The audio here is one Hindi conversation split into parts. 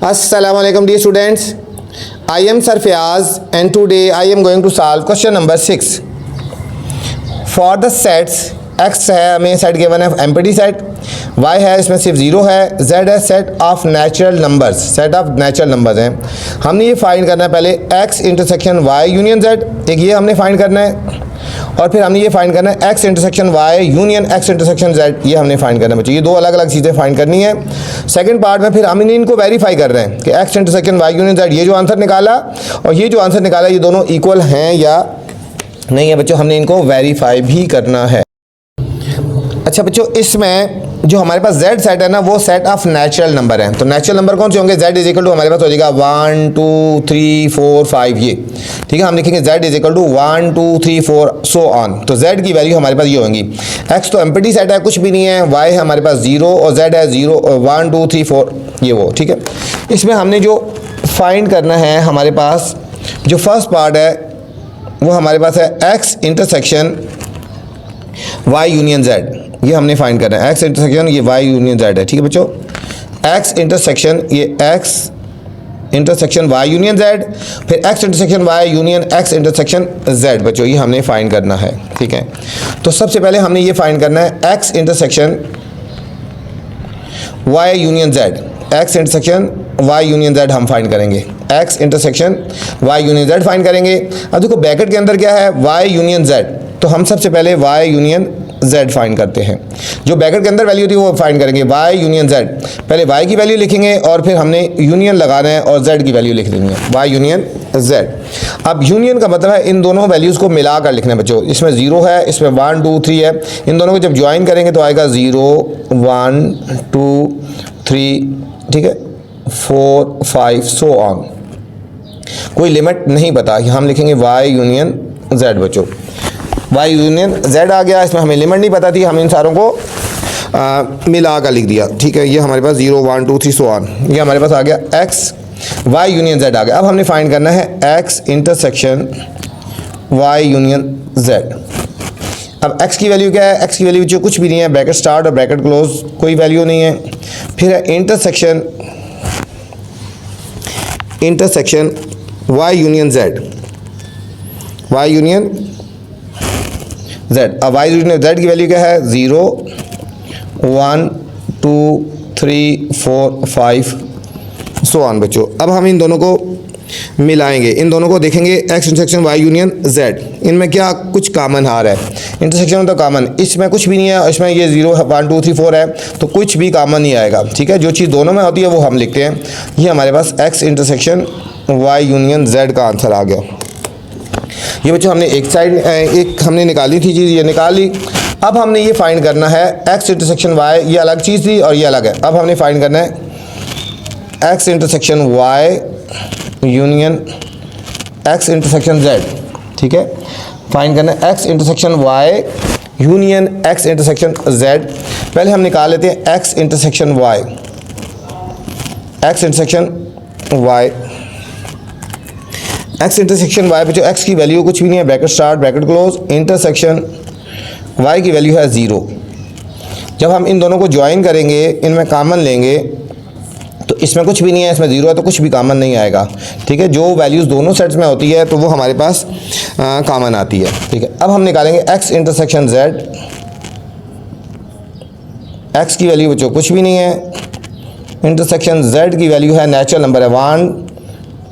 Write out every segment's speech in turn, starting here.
Assalamualaikum dear students. I am Sir Fayaz and today I am going to solve question number 6. For the sets x है, हमें सेट गिवन है एम्प्टी सेट, y है इसमें सिर्फ 0 है, z है set of natural numbers, set of natural numbers हैं। हमने ये फाइंड करना है पहले x intersection y union z, एक ये हमने फाइंड करना है, और फिर हमने ये फाइंड करना है x intersection y union x intersection z, ये हमने फाइंड करना है बच्चों। ये दो अलग अलग चीज़ें फाइंड करनी है। सेकंड पार्ट में फिर हम इनको वेरीफाई कर रहे हैं कि x intersection y union z, ये जो आंसर निकाला और ये जो आंसर निकाला ये दोनों इक्वल हैं या नहीं है बच्चों, हमने इनको वेरीफाई भी करना है। अच्छा बच्चों, इसमें जो हमारे पास z सेट है ना, वो सेट ऑफ नेचुरल नंबर है। तो नेचुरल नंबर कौन से होंगे? z इज इक्वल टू हमारे पास हो जाएगा 1 2 3 4 5 ये, ठीक है। हम लिखेंगे z is equal to 1 2 3 4 so on. तो z की वैल्यू हमारे पास ये होंगी। x तो एम्प्टी सेट है, कुछ भी नहीं है, y है हमारे पास 0 और z है 0 1 2 3 4 ये वो, ठीक है। इसमें हमने जो फाइंड करना है, हमारे पास जो फर्स्ट पार्ट है वो हमारे पास है x intersection y union z, ये हमने फाइंड करना है। x इंटरसेक्शन ये y यूनियन z है, ठीक है बच्चों। x इंटरसेक्शन ये x intersection y union z, फिर x intersection y union x intersection z बच्चों, ये हमने फाइंड करना है, ठीक है। तो सबसे पहले हमने ये फाइंड करना है x intersection y union z, x intersection y union z हम फाइंड करेंगे, x intersection y union z find करेंगे। अब देखो ब्रैकेट के अंदर क्या है, y यूनियन z, तो हम सबसे पहले y यूनियन z फाइंड करते हैं। जो ब्रैकेट के अंदर वैल्यू थी वो फाइंड करेंगे, y यूनियन z, पहले y की वैल्यू लिखेंगे और फिर हमने यूनियन लगाना है और z की वैल्यू लिख देनी है, y यूनियन z। अब यूनियन का मतलब है इन दोनों वैल्यूज़ को मिला कर लिखना है बच्चों। इसमें 0 है, इसमें 1 2 3 है, इन दोनों को जब ज्वाइन करेंगे तो आएगा 0 1 2 3, ठीक है, 4 5 सो ऑन। कोई लिमिट नहीं पता, हम लिखेंगे y यूनियन z बच्चों, y यूनियन z आ गया। इसमें हमें लिमिट नहीं पता थी, हम इन सारों को मिला कर लिख दिया, ठीक है। ये हमारे पास 0 1 2 3 सो ऑन, ये हमारे पास आ गया x y यूनियन z आ गया। अब हमने फाइंड करना है x intersection y union z। अब x की वैल्यू क्या है? x की वैल्यू जो कुछ भी नहीं है, ब्रैकेट स्टार्ट और ब्रैकेट क्लोज, कोई वैल्यू नहीं है। फिर है intersection y union z, y union z। अब y यूनियन z की वैल्यू क्या है? 0 1 2 3 4 5 सो ऑन बच्चों। अब हम इन दोनों को मिलाएंगे, इन दोनों को देखेंगे x intersection y union z, इनमें क्या कुछ कॉमन आ रहा है? इंटरसेक्शन में तो कॉमन, इसमें कुछ भी नहीं है, इसमें ये 0 1 2 3 4 है, तो कुछ भी कॉमन नहीं आएगा, ठीक है। जो चीज़ दोनों में होती है वो हम लिखते हैं। ये हमारे पास x intersection y union z का आंसर आ गया। ये बच्चों हमने एक साइड एक हमने निकाली थी चीज़, ये निकाल ली। अब हमने ये फाइंड करना है x इंटरसेक्शन y, ये अलग चीज़ थी और ये अलग है। अब हमने फाइंड करना है x intersection y union x intersection z, ठीक है। फाइंड करना है x intersection y union x intersection z। पहले हम निकाल लेते हैं x intersection y, x intersection y, x intersection y पे जो x की वैल्यू कुछ भी नहीं है, bracket start bracket close, intersection y की वैल्यू है 0। जब हम इन दोनों को ज्वाइन करेंगे, इनमें कॉमन लेंगे, तो इसमें कुछ भी नहीं है, इसमें 0 है, तो कुछ भी कॉमन नहीं आएगा, ठीक है। जो वैल्यूज़ दोनों सेट्स में होती है तो वो हमारे पास कॉमन आती है, ठीक है। अब हम निकालेंगे x इंटरसेक्शन z, x की वैल्यू बच्चों कुछ भी नहीं है, इंटरसेक्शन z की वैल्यू है नेचुरल नंबर है 1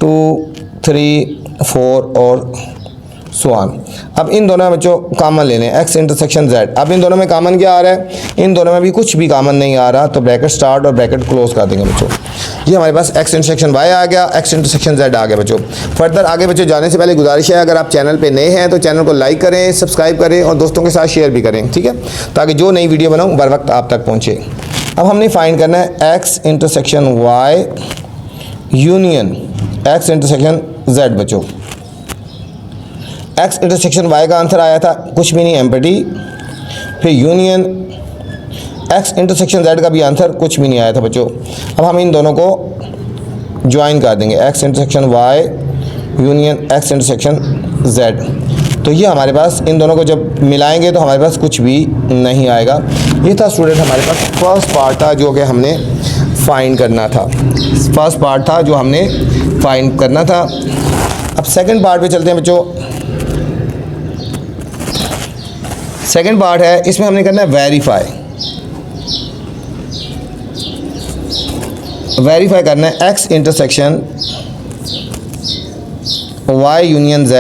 2 3 4 और सो ऑन। अब इन दोनों में बच्चों कॉमन लेने हैं x इंटरसेक्शन z। अब इन दोनों में कॉमन क्या आ रहा है? इन दोनों में भी कुछ भी कॉमन नहीं आ रहा, तो ब्रैकेट स्टार्ट और ब्रैकेट क्लोज कर देंगे बच्चों। ये हमारे पास x इंटरसेक्शन y आ गया, x इंटरसेक्शन z आ गया बच्चों। फर्दर आगे बच्चों जाने से पहले गुजारिश है, अगर आप चैनल पर नए हैं तो चैनल को लाइक करें, सब्सक्राइब करें और दोस्तों के साथ शेयर भी करें, ठीक है, ताकि जो नई वीडियो बनाऊँ बर वक्त आप तक पहुँचे। अब हमने फाइंड करना है x intersection y union x intersection z बच्चों। x इंटरसेक्शन y का आंसर आया था कुछ भी नहीं, एम्प्टी, फिर यूनियन x इंटरसेक्शन z का भी आंसर कुछ भी नहीं आया था बच्चों। अब हम इन दोनों को ज्वाइन कर देंगे, x intersection y union x intersection z। तो ये हमारे पास इन दोनों को जब मिलाएंगे तो हमारे पास कुछ भी नहीं आएगा। ये था स्टूडेंट हमारे पास फर्स्ट पार्ट था जो कि हमने फाइंड करना था। फर्स्ट पार्ट था जो हमने फाइंड करना था। अब सेकंड पार्ट पे चलते हैं बच्चों। सेकंड पार्ट है, इसमें हमने करना है वेरीफाई करना है x intersection y union z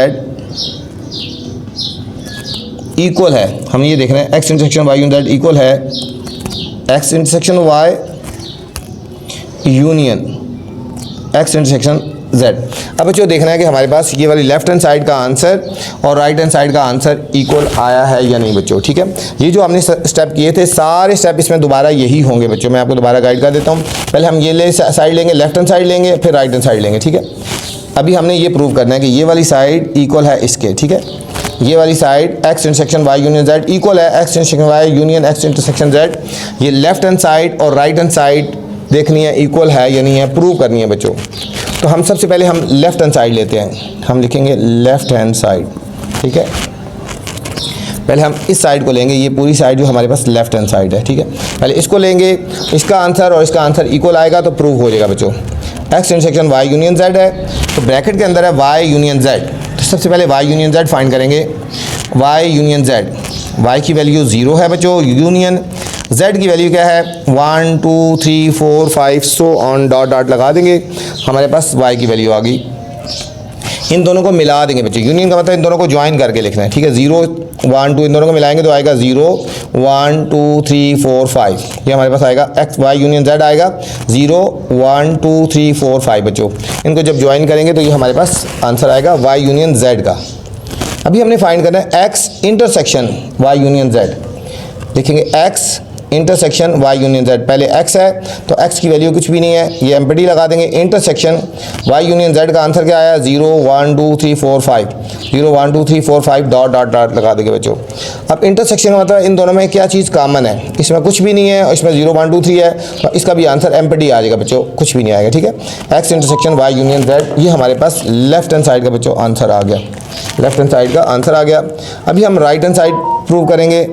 equal है। हम ये देख रहे हैं x intersection y union z equal है x intersection y union x intersection z। अब बच्चों देखना है कि हमारे पास ये वाली लेफ्ट हैंड साइड का आंसर और राइट हैंड साइड का आंसर इक्वल आया है या नहीं बच्चों। ठीक है, ये जो हमने स्टेप किए थे सारे स्टेप इसमें दोबारा यही होंगे बच्चों। मैं आपको दोबारा गाइड कर देता हूँ। पहले हम ये साइड लेंगे, लेफ्ट हैंड साइड लेंगे, फिर राइट हैंड साइड लेंगे। ठीक है, अभी हमने ये प्रूव करना है कि ये वाली साइड इक्वल है इसके। ठीक है, ये वाली side x intersection y union z equal है x intersection y union x intersection z। ये लेफ्ट हैंड साइड और राइट हैंड साइड देखनी है इक्वल है या नहीं है, प्रूव करनी है बच्चों। तो हम सबसे पहले हम लेफ्ट हैंड साइड लेते हैं। हम लिखेंगे लेफ्ट हैंड साइड। ठीक है, पहले हम इस साइड को लेंगे, ये पूरी साइड जो हमारे पास लेफ्ट हैंड साइड है। ठीक है, पहले इसको लेंगे, इसका आंसर और इसका आंसर इक्वल आएगा तो प्रूव हो जाएगा बच्चों। x intersection y union z है तो ब्रैकेट के अंदर है y यूनियन z। तो सबसे पहले y यूनियन z फाइंड करेंगे। y यूनियन z, y की वैल्यू 0 है बच्चों, यूनियन z की वैल्यू क्या है 1 2 3 4 5 सो ऑन डॉट डॉट लगा देंगे, हमारे पास y की वैल्यू आ गई। इन दोनों को मिला देंगे बच्चों, यूनियन का मतलब इन दोनों को ज्वाइन करके लिखना है। ठीक है, 0 1 2 इन दोनों को मिलाएंगे तो आएगा 0 1 2 3 4 5। ये हमारे पास आएगा x y यूनियन z आएगा 0 1 2 3 4 5 बच्चों। इनको जब ज्वाइन करेंगे तो ये हमारे पास आंसर आएगा y यूनियन z का। अभी हमने फाइंड करना है x intersection y union z। देखेंगे x intersection y union z, पहले x है तो x की वैल्यू कुछ भी नहीं है, ये एम्पटी लगा देंगे। इंटरसेक्शन y यूनियन z का आंसर क्या आया 0 1 2 3 4 5, 0 1 2 3 4 5 डॉट डॉट डॉट लगा देंगे बच्चों। अब इंटरसेक्शन का मतलब इन दोनों में क्या चीज़ कॉमन है, इसमें कुछ भी नहीं है और इसमें 0 1 2 3 है, तो इसका भी आंसर एम्पटी आ जाएगा बच्चों, कुछ भी नहीं आएगा। ठीक है, x intersection y union z, ये हमारे पास लेफ्ट हैंड साइड का बच्चों आंसर आ गया, लेफ्ट हैंड साइड का आंसर आ गया। अभी हम राइट हैंड साइड प्रूव करेंगे।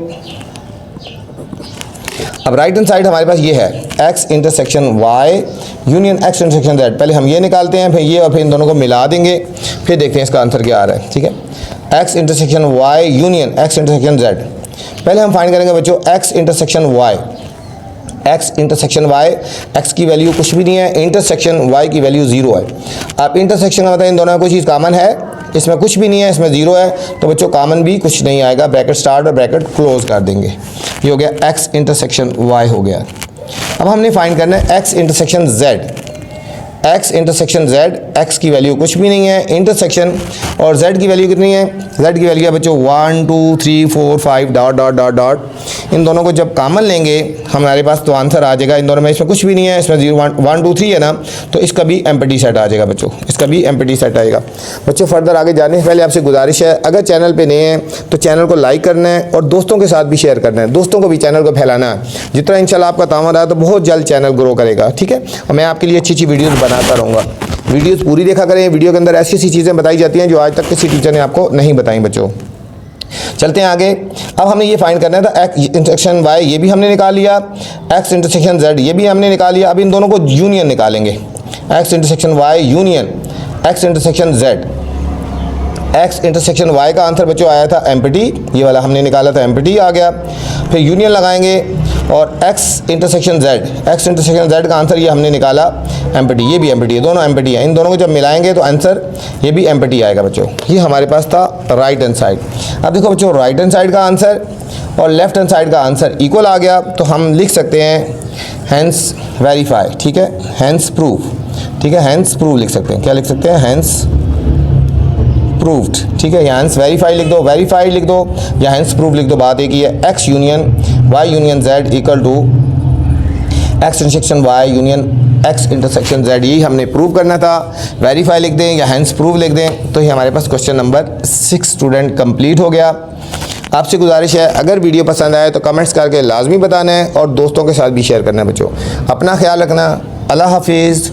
अब राइट हैंड साइड हमारे पास ये है x intersection y union x intersection z। पहले हम ये निकालते हैं, फिर ये और फिर इन दोनों को मिला देंगे, फिर देखते हैं इसका आंसर क्या आ रहा है। ठीक है, x intersection y union x intersection z। पहले हम फाइंड करेंगे बच्चों x intersection y, x intersection y, x की वैल्यू कुछ भी नहीं है, इंटरसेक्शन y की वैल्यू 0 है। अब इंटरसेक्शन का मतलब इन दोनों में कोई चीज़ कॉमन है, इसमें कुछ भी नहीं है, इसमें 0 है, तो बच्चों कॉमन भी कुछ नहीं आएगा, ब्रैकेट स्टार्ट और ब्रैकेट क्लोज कर देंगे। ये हो गया x इंटरसेक्शन y हो गया। अब हमने फाइंड करना है x intersection z, x intersection z, x की वैल्यू कुछ भी नहीं है, इंटरसेक्शन और z की वैल्यू कितनी है, z की वैल्यू है बच्चों 1 2 3 4 5 डॉट डॉट डॉट डॉट। इन दोनों को जब कॉमन लेंगे हमारे पास तो आंसर आ जाएगा। इन दोनों में इसमें कुछ भी नहीं है, इसमें 0 1 2 3 है ना, तो इसका भी एम्पटी सेट आ जाएगा बच्चों, इसका भी एम्पटी सेट आएगा। बच्चों फर्दर आगे जाने से पहले आपसे गुजारिश है, अगर चैनल पे नए हैं तो चैनल को लाइक करना है और दोस्तों के साथ भी शेयर करना है, दोस्तों को भी चैनल को फैलाना है। जितना इंशाल्लाह आपका तामन रहा तो बहुत जल्द चैनल ग्रो करेगा। ठीक है, और मैं आपके लिए अच्छी अच्छी वीडियोज़ बनाता रहूँगा। वीडियोज़ पूरी देखा करें, वीडियो के अंदर ऐसी ऐसी चीज़ें बताई जाती हैं जो आज तक किसी टीचर ने आपको नहीं बताई बच्चों। चलते हैं आगे। अब हमें ये फाइंड करना था x इंटरसेक्शन y, ये भी हमने निकाल लिया, x इंटरसेक्शन z ये भी हमने निकाल लिया। अब इन दोनों को यूनियन निकालेंगे, x intersection y union x intersection z। x intersection y का आंसर बच्चों आया था एम्पटी, ये वाला हमने निकाला था, एम्पटी आ गया। फिर यूनियन लगाएंगे और x इंटरसेक्शन z का आंसर ये हमने निकाला एम्पटी, ये भी एम्पटी है, दोनों एम्पटी है। इन दोनों को जब मिलाएंगे तो आंसर ये भी एम्पटी आएगा बच्चों। ये हमारे पास था राइट हैंड साइड। अब देखो बच्चों राइट हैंड साइड का आंसर और लेफ्ट हैंड साइड का आंसर इक्वल आ गया, तो हम लिख सकते हैं हैंस वेरीफाई। ठीक है, हैंस प्रूफ। ठीक है, हैंस प्रूव लिख सकते हैं, क्या लिख सकते हैं, हैंस प्रूव्ड। ठीक है, या हैंस वेरीफाई लिख दो, वेरीफाइड लिख दो, या हैंस प्रूव लिख दो, बात एक ही है। x union y union z equal to x intersection y union x intersection z, यही हमने प्रूव करना था। वेरीफाई लिख दें या हैंस प्रूव लिख दें, तो ये हमारे पास क्वेश्चन नंबर 6 स्टूडेंट कंप्लीट हो गया। आपसे गुजारिश है अगर वीडियो पसंद आए तो कमेंट्स करके लाजमी बताना है और दोस्तों के साथ भी शेयर करना है बच्चों। अपना ख्याल रखना, अल्लाह हाफिज़।